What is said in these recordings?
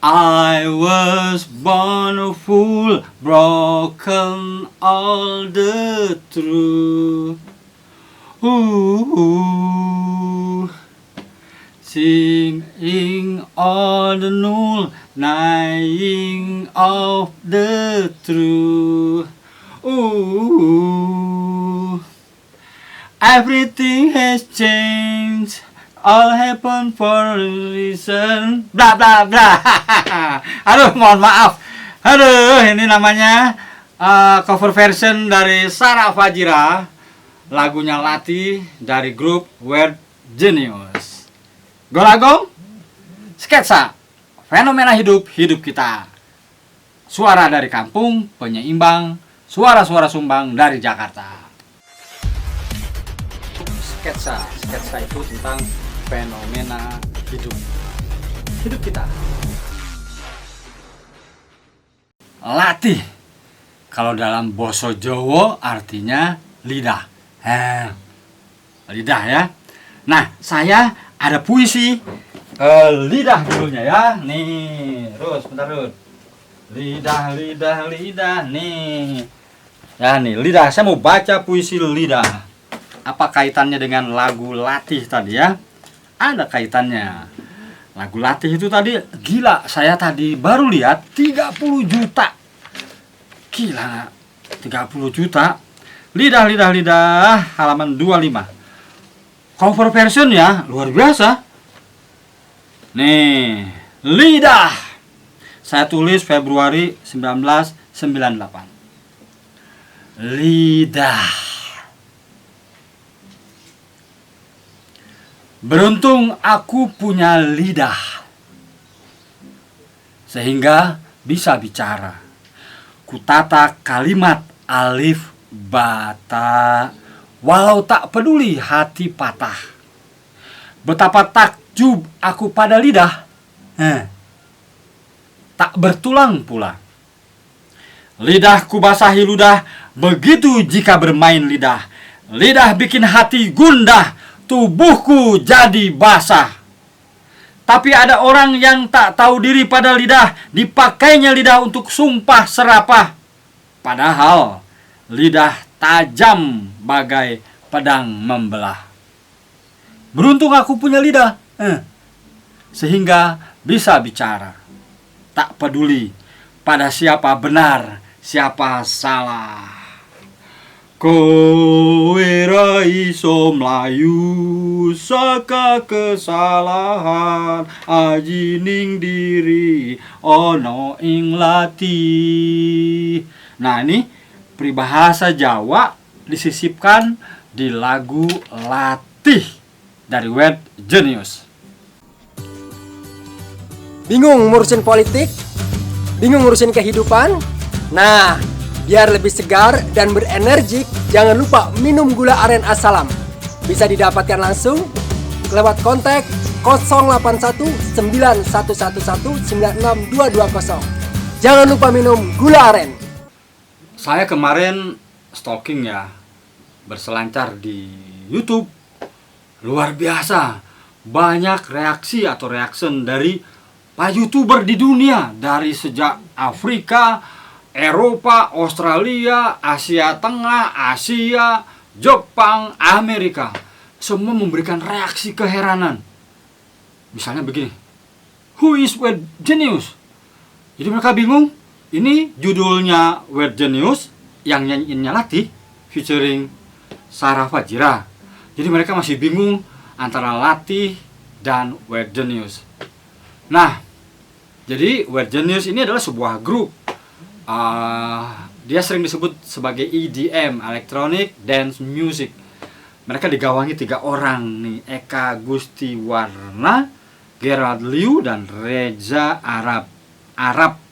I was born a fool, broken all the truth. Ooh, singing all the null, lying of the truth. Ooh, everything has changed. All happen for a reason. Bla bla bla. Aduh, mohon maaf. Aduh, ini namanya cover version dari Sarah Fajira. Lagunya Latih dari grup Weird Genius. Golagong, sketsa fenomena hidup kita. Suara dari kampung, penyeimbang, suara-suara sumbang dari Jakarta. Sketsa itu tentang fenomena hidup kita. Latih, kalau dalam basa Jawa artinya lidah. Lidah ya. Nah, saya ada puisi lidah dulunya ya. Nih, terus bentar dulu. Lidah nih. Ya nih, lidah. Saya mau baca puisi lidah. Apa kaitannya dengan lagu Latih tadi ya? Ada kaitannya. Lagu Latih itu tadi gila, saya tadi baru lihat 30 juta. Gila, 30 juta. Lidah halaman 25. Cover version ya, luar biasa. Nih, lidah. Saya tulis Februari 1998. Lidah. Beruntung aku punya lidah, sehingga bisa bicara. Kutata kalimat alif bata, walau tak peduli hati patah. Betapa takjub aku pada lidah, tak bertulang pula. Lidahku basahi ludah, begitu jika bermain lidah. Lidah bikin hati gundah, tubuhku jadi basah. Tapi ada orang yang tak tahu diri pada lidah, dipakainya lidah untuk sumpah serapah. Padahal lidah tajam bagai pedang membelah. Beruntung aku punya lidah, sehingga bisa bicara. Tak peduli pada siapa benar, siapa salah. Kowe ra iso mlayu saka kesalahan, aji ning diri ono ing latih. Nah, ini peribahasa Jawa disisipkan di lagu Latih dari Weird Genius. Bingung ngurusin politik? Bingung ngurusin kehidupan? Nah, biar lebih segar dan berenergik, jangan lupa minum gula aren Asalam. Bisa didapatkan langsung lewat kontak 081 9111 96220. Jangan lupa minum gula aren. Saya kemarin stalking ya, berselancar di YouTube. Luar biasa, banyak reaksi atau reaction dari para YouTuber di dunia, dari sejak Afrika, Eropa, Australia, Asia Tengah, Asia, Jepang, Amerika. Semua memberikan reaksi keheranan. Misalnya begini, who is Weird Genius? Jadi mereka bingung. Ini judulnya Weird Genius, yang nyanyiinnya Latih, featuring Sarah Fajira. Jadi mereka masih bingung antara Latih dan Weird Genius. Nah, jadi Weird Genius ini adalah sebuah grup. Dia sering disebut sebagai EDM, Electronic Dance Music. Mereka digawangi 3 orang nih, Eka Gustiwarna, Gerard Liu, dan Reza Arab.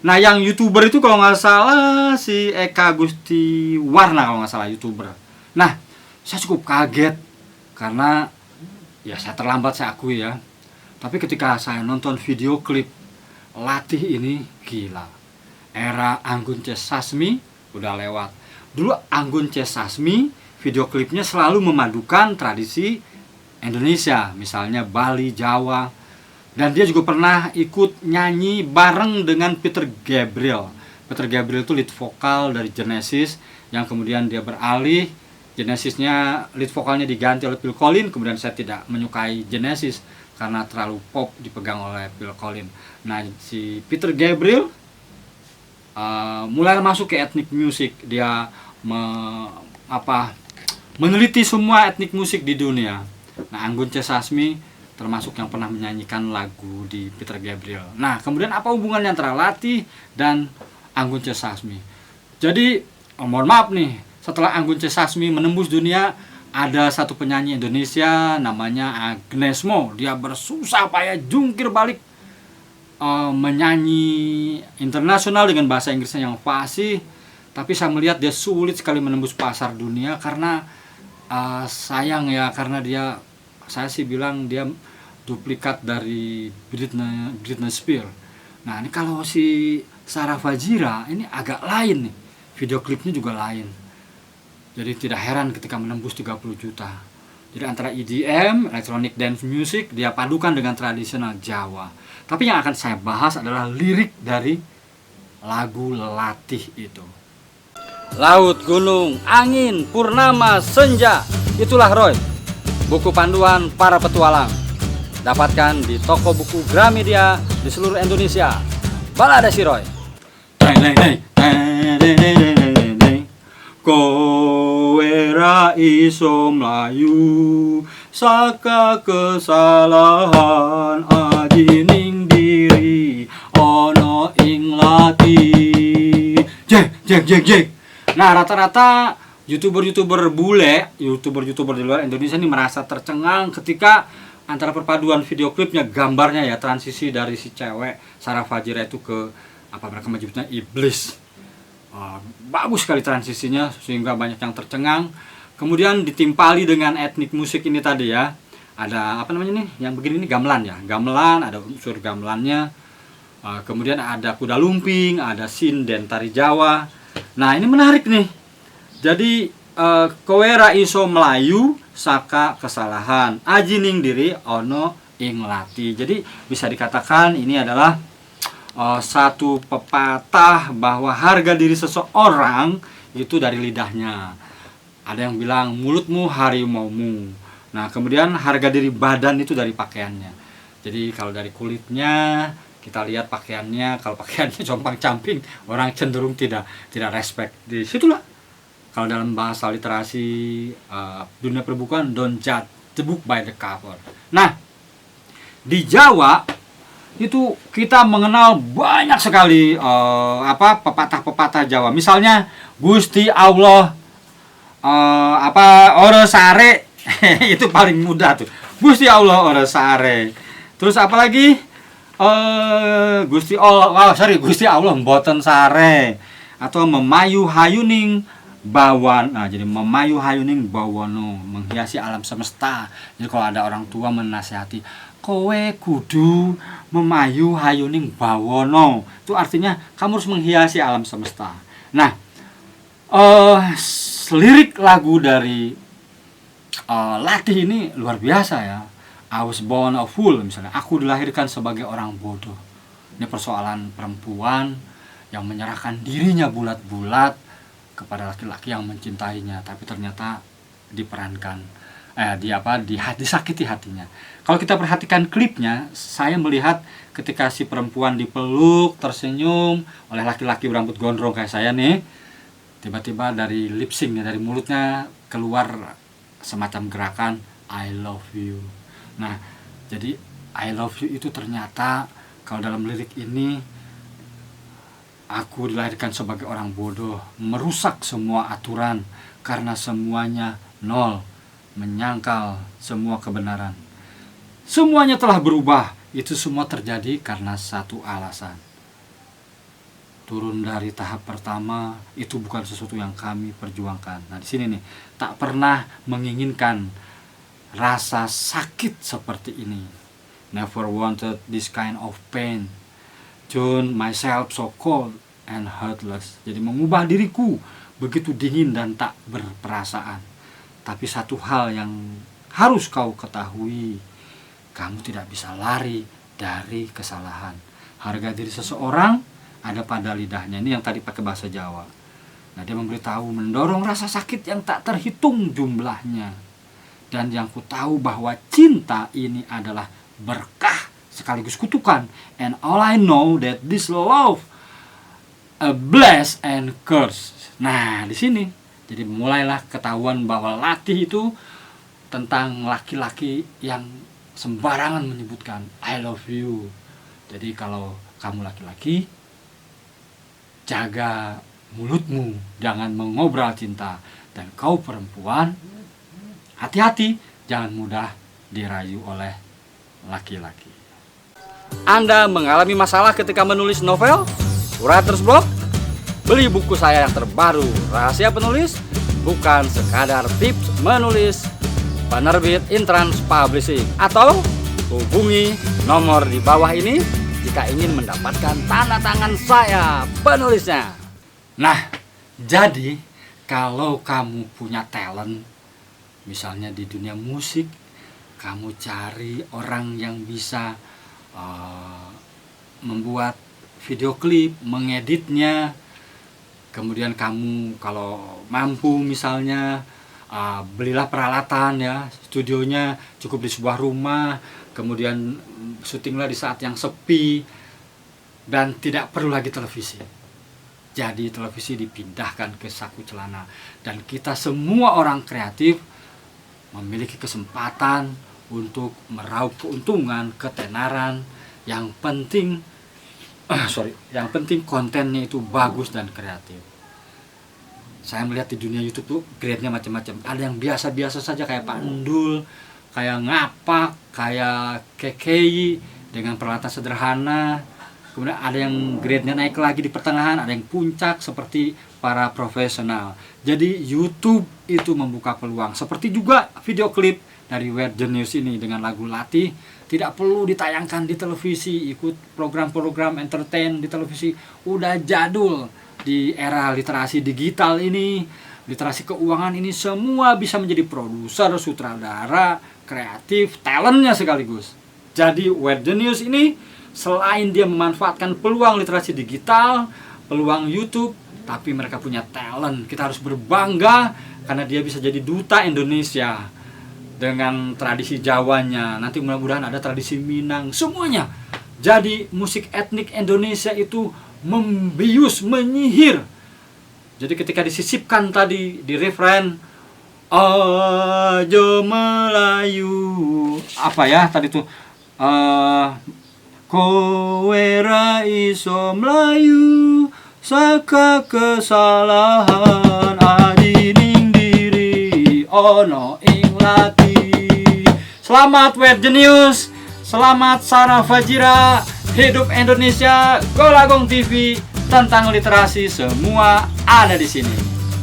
Nah, yang YouTuber itu kalau nggak salah si Eka Gustiwarna, kalau nggak salah YouTuber. Nah, saya cukup kaget karena ya saya terlambat, saya akui ya. Tapi ketika saya nonton video klip Latih ini, gila. Era Anggun C. Sasmi udah lewat. Dulu Anggun C. Sasmi video klipnya selalu memadukan tradisi Indonesia, misalnya Bali, Jawa. Dan dia juga pernah ikut nyanyi bareng dengan Peter Gabriel. Peter Gabriel itu lead vokal dari Genesis, yang kemudian dia beralih. Genesisnya lead vokalnya diganti oleh Phil Collins. Kemudian saya tidak menyukai Genesis karena terlalu pop dipegang oleh Phil Collins. Nah, si Peter Gabriel mulai masuk ke ethnic music. Dia meneliti semua etnik musik di dunia. Nah, Anggun C. Sasmi termasuk yang pernah menyanyikan lagu di Peter Gabriel. Nah, kemudian apa hubungannya antara Latih dan Anggun C. Sasmi? Jadi, mohon maaf nih, setelah Anggun C. Sasmi menembus dunia, ada satu penyanyi Indonesia namanya Agnes Mo. Dia bersusah payah jungkir balik menyanyi internasional dengan bahasa Inggrisnya yang fasih. Tapi saya melihat dia sulit sekali menembus pasar dunia karena sayang ya, karena saya sih bilang dia duplikat dari Britney Spears. Nah, ini kalau si Sarah Fajira ini agak lain nih. Video klipnya juga lain. Jadi tidak heran ketika menembus 30 juta. Jadi antara EDM, electronic dance music, dia padukan dengan tradisional Jawa. Tapi yang akan saya bahas adalah lirik dari lagu Latih itu. Laut, gunung, angin, purnama, senja. Itulah Roy, buku panduan para petualang. Dapatkan di toko buku Gramedia di seluruh Indonesia. Balada si Roy. Kowe ra iso mlayu saka kesalahan, aji ning diri ono ing latih. Jek. Nah, rata-rata YouTuber bule, YouTuber di luar Indonesia ini merasa tercengang ketika antara perpaduan video klipnya, gambarnya ya, transisi dari si cewek Sarah Fajira itu ke mereka menyebutnya iblis. Bagus sekali transisinya sehingga banyak yang tercengang. Kemudian ditimpali dengan etnik musik ini tadi ya. Ada yang begini nih, gamelan ya. Gamelan, ada unsur gamelannya. Kemudian ada kuda lumping, ada sinden tari Jawa. Nah, ini menarik nih. Jadi kowe ra iso melayu saka kesalahan, aji ning diri ono ing latih. Jadi bisa dikatakan ini adalah satu pepatah bahwa harga diri seseorang itu dari lidahnya. Ada yang bilang mulutmu harimaumu. Nah, kemudian harga diri badan itu dari pakaiannya. Jadi kalau dari kulitnya kita lihat pakaiannya, kalau pakaiannya compang-camping, orang cenderung tidak respect. Di situlah kalau dalam bahasa literasi dunia perbukuan, don't judge the book by the cover. Nah, di Jawa itu kita mengenal banyak sekali pepatah-pepatah Jawa. Misalnya Gusti Allah ora sare itu paling mudah tuh. Gusti Allah ora sare. Terus apa lagi? Gusti Allah mboten sare, atau memayu hayuning bawan. Nah, jadi memayu hayuning bawono, menghiasi alam semesta. Jadi kalau ada orang tua menasihati, kowe kudu memayu hayuning bawono, itu artinya kamu harus menghiasi alam semesta. Nah, lirik lagu dari Latih ini luar biasa ya. I was born a fool, misalnya, aku dilahirkan sebagai orang bodoh. Ini persoalan perempuan yang menyerahkan dirinya bulat-bulat kepada laki-laki yang mencintainya, tapi ternyata disakiti hatinya. Kalau kita perhatikan klipnya, saya melihat ketika si perempuan dipeluk, tersenyum oleh laki-laki berambut gondrong kayak saya nih, tiba-tiba dari lip sync, dari mulutnya keluar semacam gerakan I love you. Nah, jadi I love you itu ternyata kalau dalam lirik ini, aku dilahirkan sebagai orang bodoh, merusak semua aturan karena semuanya nol, menyangkal semua kebenaran. Semuanya telah berubah, itu semua terjadi karena satu alasan. Turun dari tahap pertama itu bukan sesuatu yang kami perjuangkan. Nah, di sini nih, tak pernah menginginkan rasa sakit seperti ini. Never wanted this kind of pain. Tune myself so cold and heartless. Jadi mengubah diriku begitu dingin dan tak berperasaan. Tapi satu hal yang harus kau ketahui, kamu tidak bisa lari dari kesalahan. Harga diri seseorang ada pada lidahnya. Ini yang tadi pakai bahasa Jawa. Nah, dia memberitahu, mendorong rasa sakit yang tak terhitung jumlahnya. Dan yang ku tahu bahwa cinta ini adalah berkah sekaligus kutukan. And all I know that this love a bless and curse. Nah, di sini jadi mulailah ketahuan bahwa latih itu tentang laki-laki yang sembarangan menyebutkan I love you. Jadi kalau kamu laki-laki, jaga mulutmu, jangan mengobrol cinta. Dan kau perempuan, hati-hati, jangan mudah dirayu oleh laki-laki. Anda mengalami masalah ketika menulis novel, writer's block? Beli buku saya yang terbaru, Rahasia Penulis, bukan sekadar tips menulis. Penerbit Intrans Publishing. Atau hubungi nomor di bawah ini jika ingin mendapatkan tanda tangan saya penulisnya. Nah, jadi kalau kamu punya talent, misalnya di dunia musik, kamu cari orang yang bisa membuat video klip, mengeditnya. Kemudian kamu kalau mampu misalnya belilah peralatan ya, studionya cukup di sebuah rumah, kemudian syutinglah di saat yang sepi dan tidak perlu lagi televisi. Jadi televisi dipindahkan ke saku celana dan kita semua orang kreatif memiliki kesempatan untuk meraup keuntungan, ketenaran. Yang penting yang penting kontennya itu bagus dan kreatif. Saya melihat di dunia YouTube tuh grade-nya macam-macam. Ada yang biasa-biasa saja kayak Pak Endul, kayak Ngapak, kayak KKI dengan peralatan sederhana. Kemudian ada yang grade-nya naik lagi di pertengahan, ada yang puncak seperti para profesional. Jadi YouTube itu membuka peluang. Seperti juga video klip dari Weird Genius ini dengan lagu Latih tidak perlu ditayangkan di televisi, ikut program-program entertain di televisi. Udah jadul. Di era literasi digital ini, literasi keuangan ini, semua bisa menjadi produser, sutradara, kreatif, talentnya sekaligus. Jadi Weird Genius ini selain dia memanfaatkan peluang literasi digital, peluang YouTube, tapi mereka punya talent. Kita harus berbangga karena dia bisa jadi duta Indonesia dengan tradisi Jawanya. Nanti mudah-mudahan ada tradisi Minang, semuanya. Jadi musik etnik Indonesia itu membius, menyihir. Jadi ketika disisipkan tadi di referen Ajo Melayu, apa ya tadi tuh, kowe ra iso melayu saka kesalahan adining diri ono ing latih. Selamat Weird Genius, selamat Sarah Fajira. Hidup Indonesia, Golagong TV, tentang literasi semua ada di sini.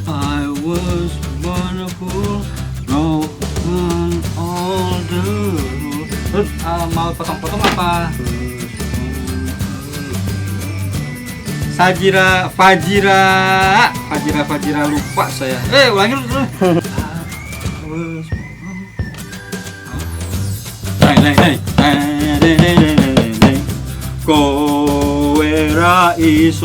I was wonderful, no one older. Mau potong-potong apa? Fajira lupa saya. Ulangi dulu. Kowe ra iso